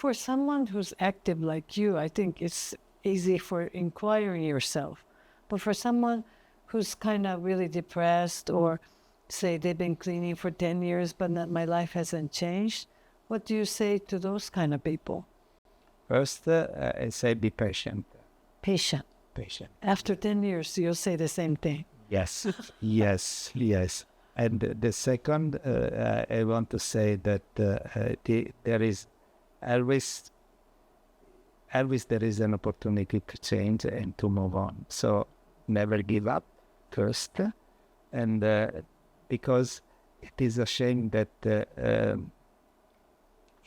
For someone who's active like you, I think it's easy for inquiring yourself. But for someone who's kind of really depressed, or say they've been cleaning for 10 years, but my life hasn't changed, what do you say to those kind of people? First, I say be patient. Patient. Patient. After 10 years, you'll say the same thing. Yes, yes. And the second, I want to say that there is always there is an opportunity to change and to move on. So never give up first, and because it is a shame that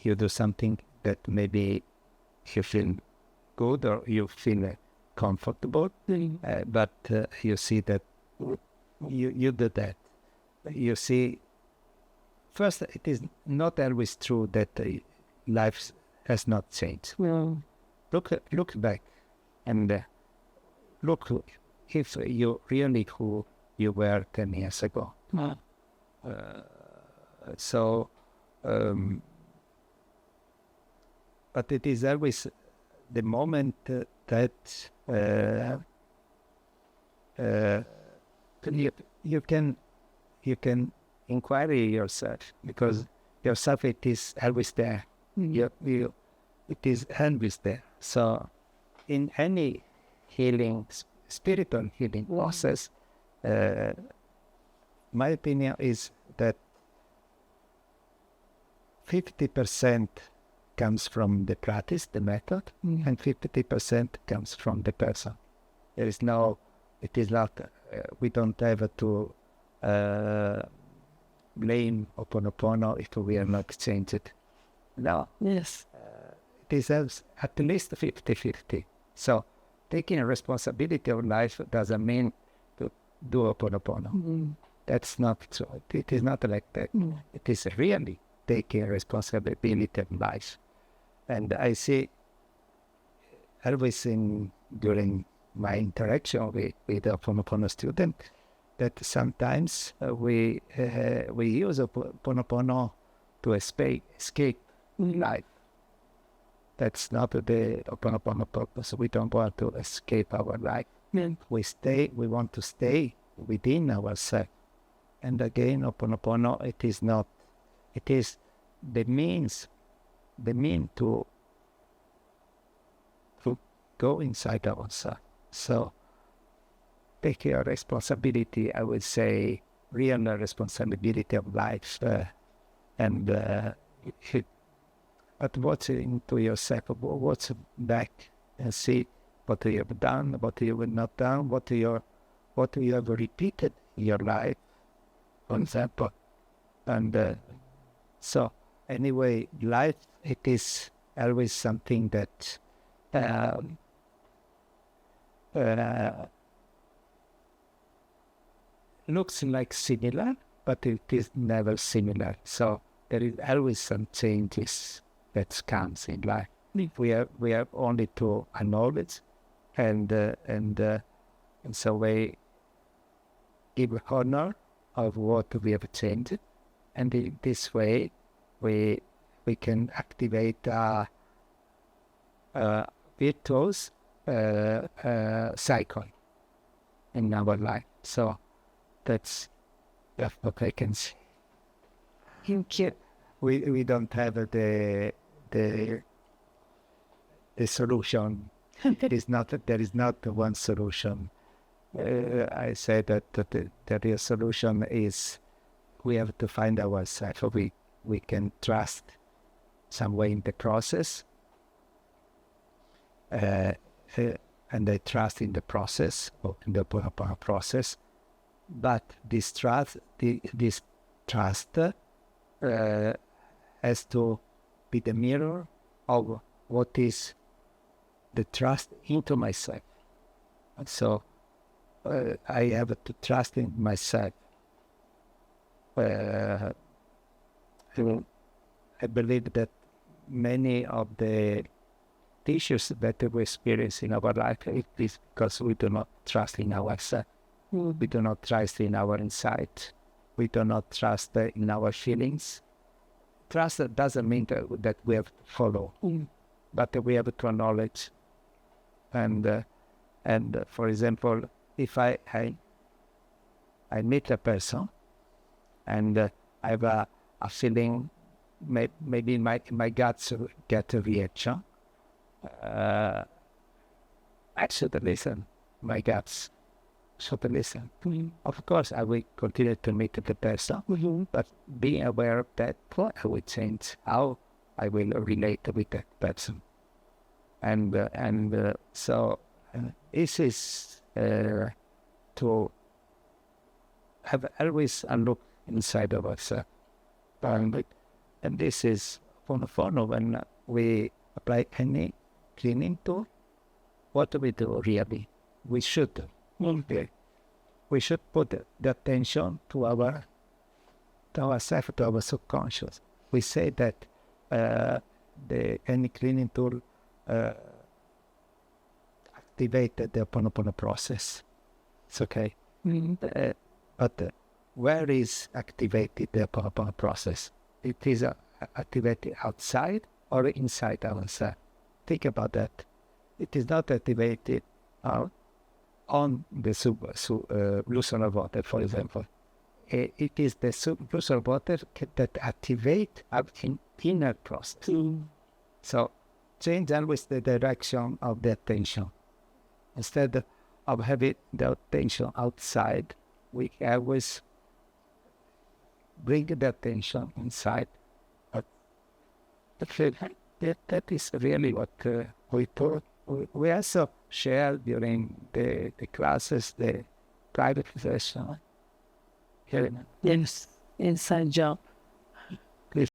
you do something that maybe you feel good or you feel comfortable, but you see that you do that. You see, first, it is not always true that life has not changed. Well, Look back and look if you really who you were 10 years ago. But it is always the moment that you can inquire yourself, because yourself, it is always there. It is always there. So in any healing, spiritual healing process, my opinion is that 50% comes from the practice, the method, and 50% comes from the person. There is no, it is not, we don't have to blame Ho'oponopono if we are not changed. No. yes. It is at least 50-50. So taking responsibility of life doesn't mean to do Ho'oponopono. That's not true. It is not like that. It is really taking responsibility of life. And I see always during my interaction with Ho'oponopono student that sometimes we use Ho'oponopono to escape life. That's not the Ho'oponopono purpose. We don't want to escape our life. We want to stay within ourselves. And again, Ho'oponopono, it is the means to go inside ourselves. So take your responsibility, I would say, real responsibility of life, but watch into yourself, watch back and see what you have done, what you have not done, what you have repeated in your life, for example. And so anyway, life, it is always something that looks like similar, but it is never similar. So there is always some changes that comes in life. We have only to acknowledge and so we give honor of what we have changed, and in this way we can activate a virtuous cycle in our life. So that's what I can say. Thank you. We don't have the solution. There is not one solution. I say that the real solution is we have to find ourselves. We can trust some way in the process, and I trust in the process, or in the process. But this trust, has to be the mirror of what is the trust into myself. And so I have to trust in myself. I believe that many of the issues that we experience in our life is because we do not trust in ourselves. We do not trust in our insight. We do not trust in our feelings. trust doesn't mean that we have to follow, but we have to acknowledge. And for example, if I meet a person and I have a feeling, maybe my guts get a reaction, I should listen. My guts should listen. Of course, I will continue to meet the person, but being aware of that, I will change how I will relate with that person. So this is to have always a look inside of ourselves. And this is Ho'oponopono. When we apply any cleaning tool, what do we do really? We should put the attention to ourselves, to our subconscious. We say that any cleaning tool activated the Ho'oponopono process. It's okay. But where is activated the Ho'oponopono process? It is activated outside or inside ourselves. Think about that. It is not activated on the looser water, for example. It is the looser water that activates our inner process. So change always the direction of the attention. Instead of having the attention outside, we always bring the attention inside. That is really what we taught. We also share during the classes, the private session. Yes, inside job. Please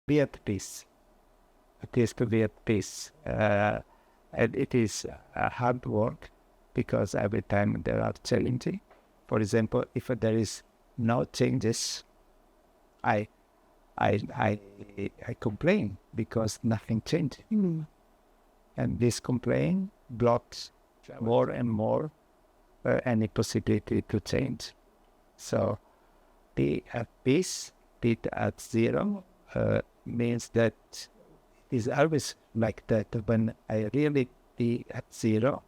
be at peace. It is to be at peace. And it is hard work because every time there are challenges. For example, if there is no changes, I complain because nothing changes. And this complaint blocks more and more any possibility to change. So be at peace, be at zero, means that it is always like that. When I really be at zero,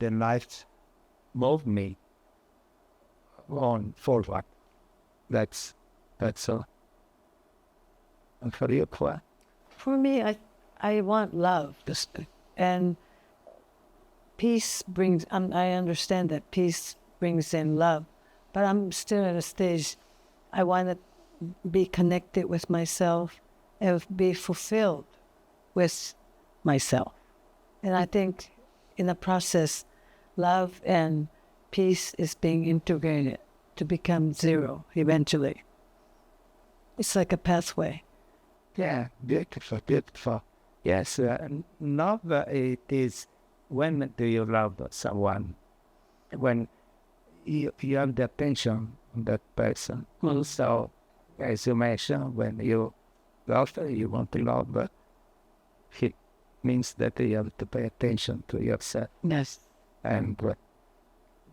then life moves me on forward. That's all. And for you, what? For me, I want love. And peace brings, I understand that peace brings in love, but I'm still at a stage, I want to be connected with myself and be fulfilled with myself. And I think in the process, love and peace is being integrated to become zero eventually. It's like a pathway. Yeah, beautiful, beautiful. Yes, love, it is, when do you love someone? When you have the attention on that person. So, as you mentioned, when you love, you want to love, but it means that you have to pay attention to yourself. Yes. And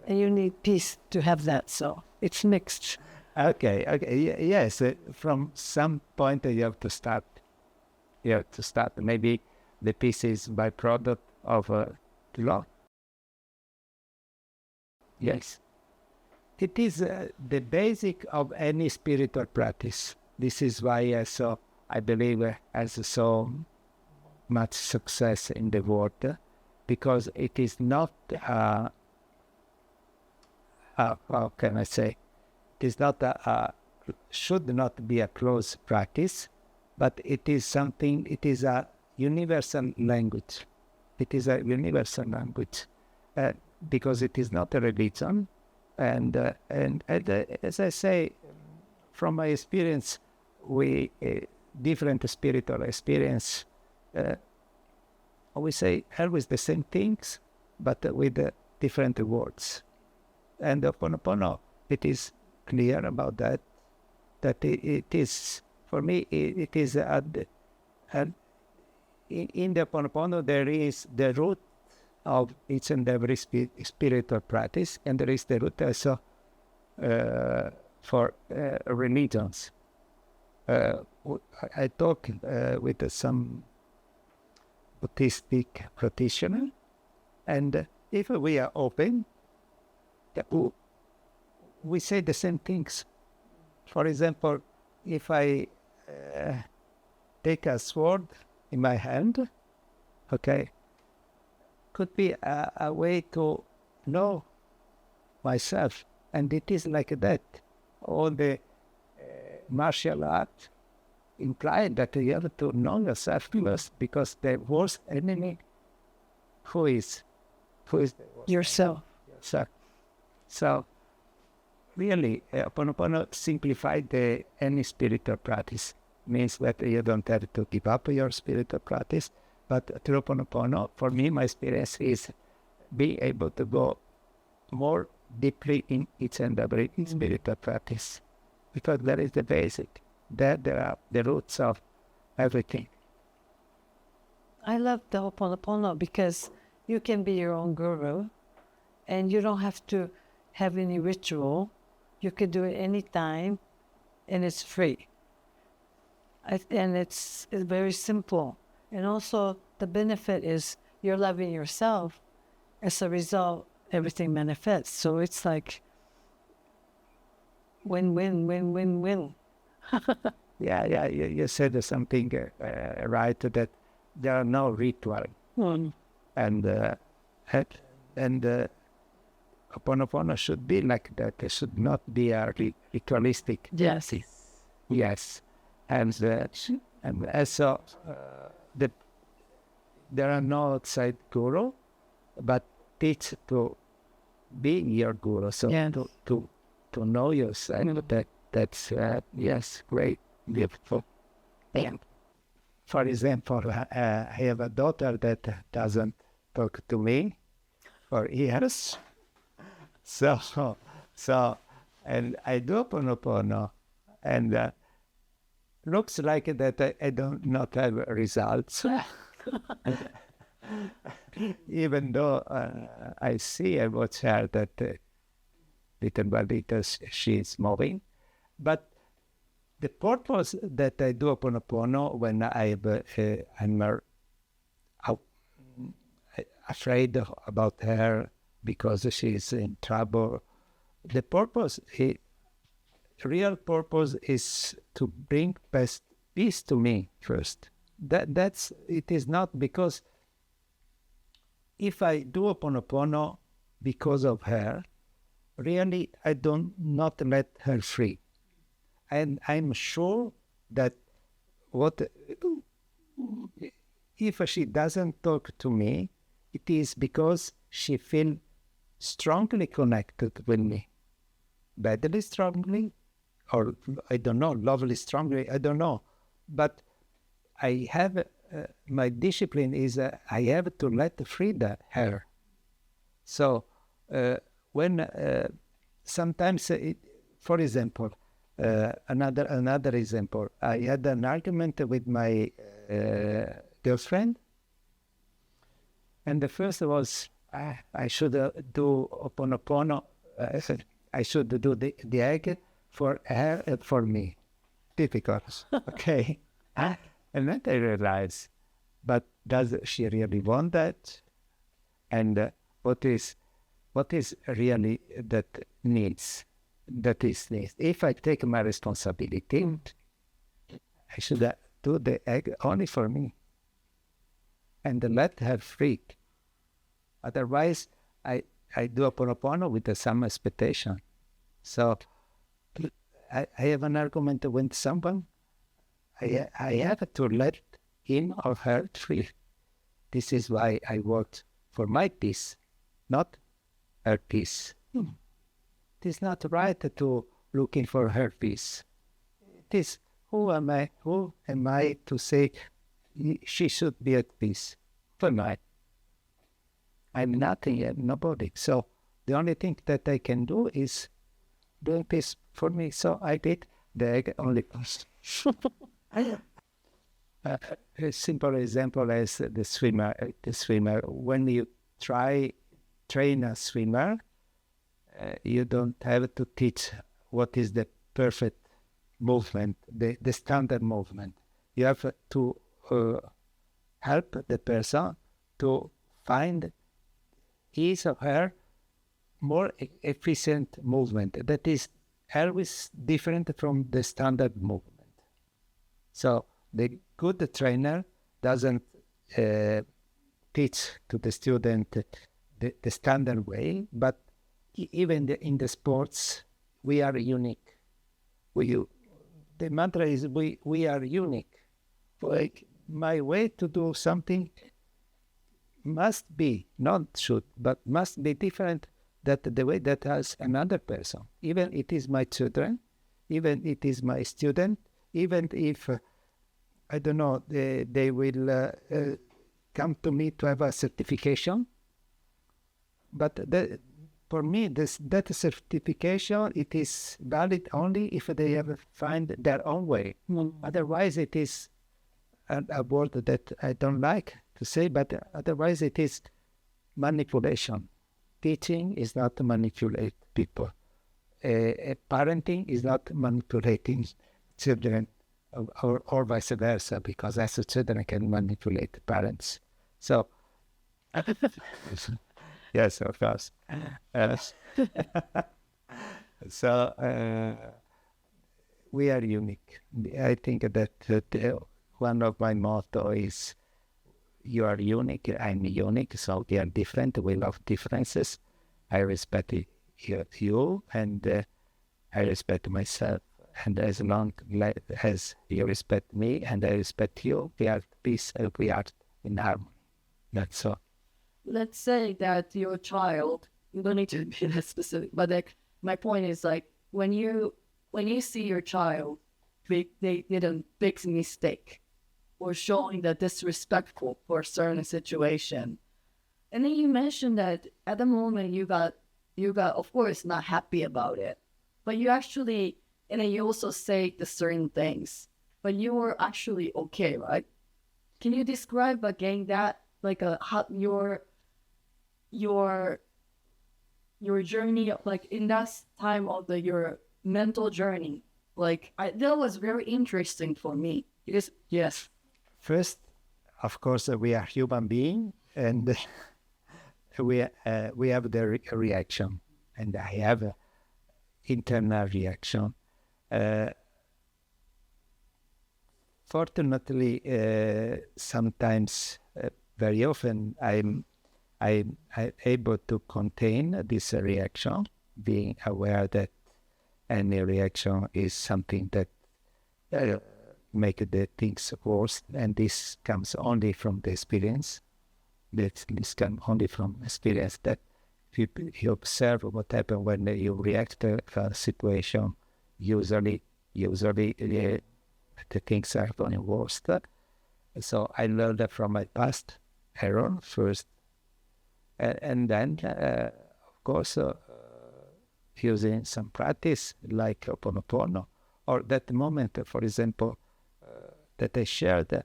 you need peace to have that, so it's mixed. Okay, yes, from some point you have to start. Maybe the peace is byproduct of love. Yes. It is the basic of any spiritual practice. This is why I believe has so much success in the world, because it is not, how can I say, it is not should not be a closed practice, but it is something, it is a universal language. It is a universal language because it is not a religion. And as I say, from my experience, we different spiritual experience, we say always the same things, but with different words. And Ho'oponopono, it is clear about that it is, for me, it is in the Ho'oponopono there is the root of each and every spiritual practice, and there is the root also for religions. I talk with some autistic practitioner, and if we are open, we say the same things. For example, if I take a sword in my hand, okay, could be a way to know myself, and it is like that. All the martial art imply that you have to know yourself first, because the worst enemy, who is the worst Yourself. yourself. So really, Ho'oponopono simplified any spiritual practice. Means that you don't have to give up your spiritual practice, but through Ho'oponopono, for me, my experience is being able to go more deeply in each and every spiritual practice, because that is the basic. There are the roots of everything. I love the Ho'oponopono because you can be your own guru, and you don't have to have any ritual. You can do it anytime, and it's free. And it's very simple. And also, the benefit is you're loving yourself. As a result, everything manifests. So it's like win, win, win, win. Yeah. You said something right, that there are no ritual, and Ho'oponopono should be like that. It should not be a ritualistic. Yes. Yes, and so there are no outside guru, but teach to be your guru. So Yes. to know yourself. That's yes, great, beautiful. And for example, I have a daughter that doesn't talk to me for years. So, and I do Ho'oponopono, and looks like that I don't not have results. Even though I see and watch her that little by little she is moving. But the purpose that I do Ho'oponopono when I'm afraid about her because she is in trouble, the real purpose is to bring peace to me first. That's it is not because if I do Ho'oponopono because of her, really I don't not let her free. And I'm sure that if she doesn't talk to me, it is because she feels strongly connected with me. Badly strongly, or I don't know, lovely strongly, I don't know. But I have, my discipline is I have to let free her. So when sometimes, for example, another example, I had an argument with my girlfriend, and the first was I should do Ho'oponopono. I should do the egg for her and for me. Difficult, okay? And then I realized, but does she really want that? And what is really that needs? That is needs. If I take my responsibility, I should do the egg only for me, and let her free. Otherwise, I do Ho'oponopono with some expectation. So I have an argument with someone. I have to let him or her free. This is why I worked for my peace, not her peace. It is not right to looking for her peace. It is who am I to say she should be at peace? Who am I? I'm nothing and nobody. So the only thing that I can do is doing peace for me. So I did the egg only first. A simple example is the swimmer. When you train a swimmer, you don't have to teach what is the perfect movement, the standard movement. You have to help the person to find his or her more efficient movement that is always different from the standard movement. So the good trainer doesn't teach to the student the standard way, but even in the sports, we are unique. The mantra is we are unique. Like my way to do something must be, not should, but must be different than the way that has another person. Even it is my children, even it is my student, even if, I don't know, they will come to me to have a certification. But for me, that certification, it is valid only if they have find their own way. Otherwise, it is a word that I don't like to say, but otherwise it is manipulation. Teaching is not to manipulate people. Parenting is not manipulating children, or vice versa, because as children can manipulate parents. So, yes, of course. So, we are unique. I think that one of my motto is, you are unique, I'm unique, so we are different, we love differences. I respect you, and I respect myself. And as long as you respect me and I respect you, we are at peace and we are in harmony. That's all. Let's say that your child, you don't need to be that specific, but like my point is, like, when you see your child, they did a big mistake or showing that disrespectful for a certain situation, and then you mentioned that at the moment you got of course not happy about it, but you actually, and then you also say the certain things, but you were actually okay, right? Can you describe again that, like, how your journey, like in that time of your mental journey, like that was very interesting for me. Yes. First, of course, we are human beings, and we have the reaction, and I have an internal reaction. Fortunately, sometimes, very often, I'm able to contain this reaction, being aware that any reaction is something that make the things worse, and this comes only from the experience. This comes only from experience, that you observe what happens when you react to a situation. Usually the things are going worse. So I learned that from my past error first, and then of course using some practice like Ho'oponopono, or that moment, for example, that I shared.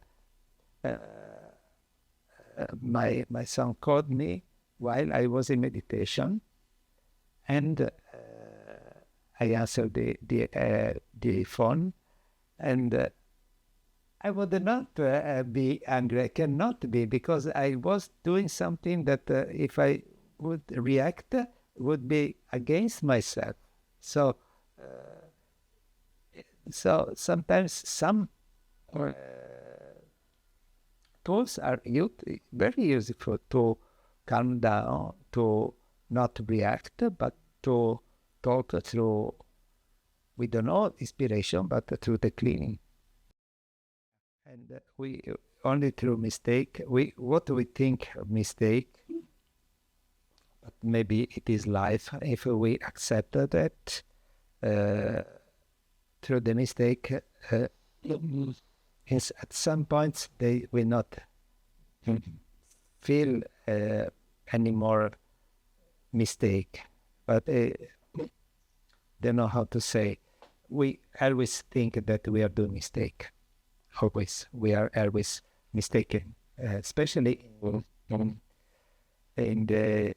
My son called me while I was in meditation, and I answered the phone, and I would not be angry. I cannot be, because I was doing something that if I would react would be against myself. So sometimes some tools are very useful to calm down, to not react, but to talk through, we don't know inspiration, but through the cleaning. And we only through mistake, what we think of mistake, but maybe it is life. If we accept that through the mistake, at some points they will not feel any more mistake, but they don't know how to say. We always think that we are doing mistake. Always, we are always mistaken, especially in the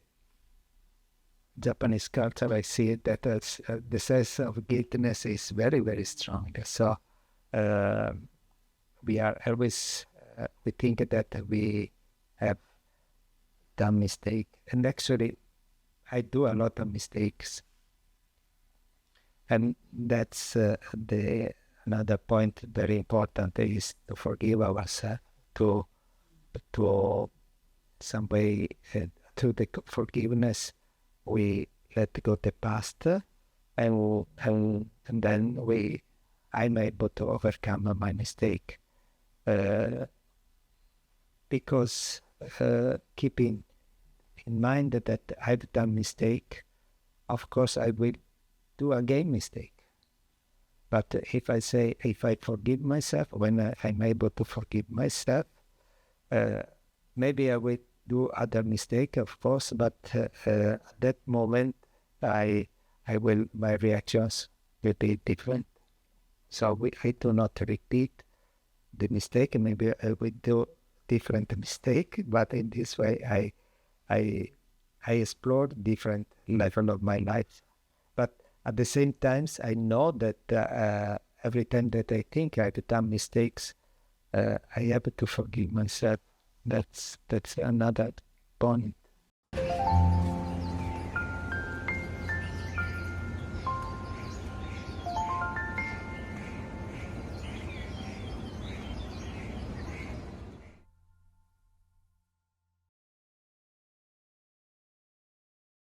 Japanese culture, I see that the sense of guiltiness is very, very strong. So we are always, we think that we have done mistake. And actually, I do a lot of mistakes. And that's another point very important is to forgive ourselves, to some way, through the forgiveness, we let go the past, and then I'm able to overcome my mistake. Because keeping in mind that I've done mistake, of course I will do again mistake. But if I forgive myself, when I'm able to forgive myself, maybe I will do other mistake, of course, but at that moment, my reactions will be different. So I do not repeat the mistake. Maybe I will do different mistake, but in this way, I explore different level of my life. But at the same time, I know that every time that I think I've done mistakes, I have to forgive myself. That's another point.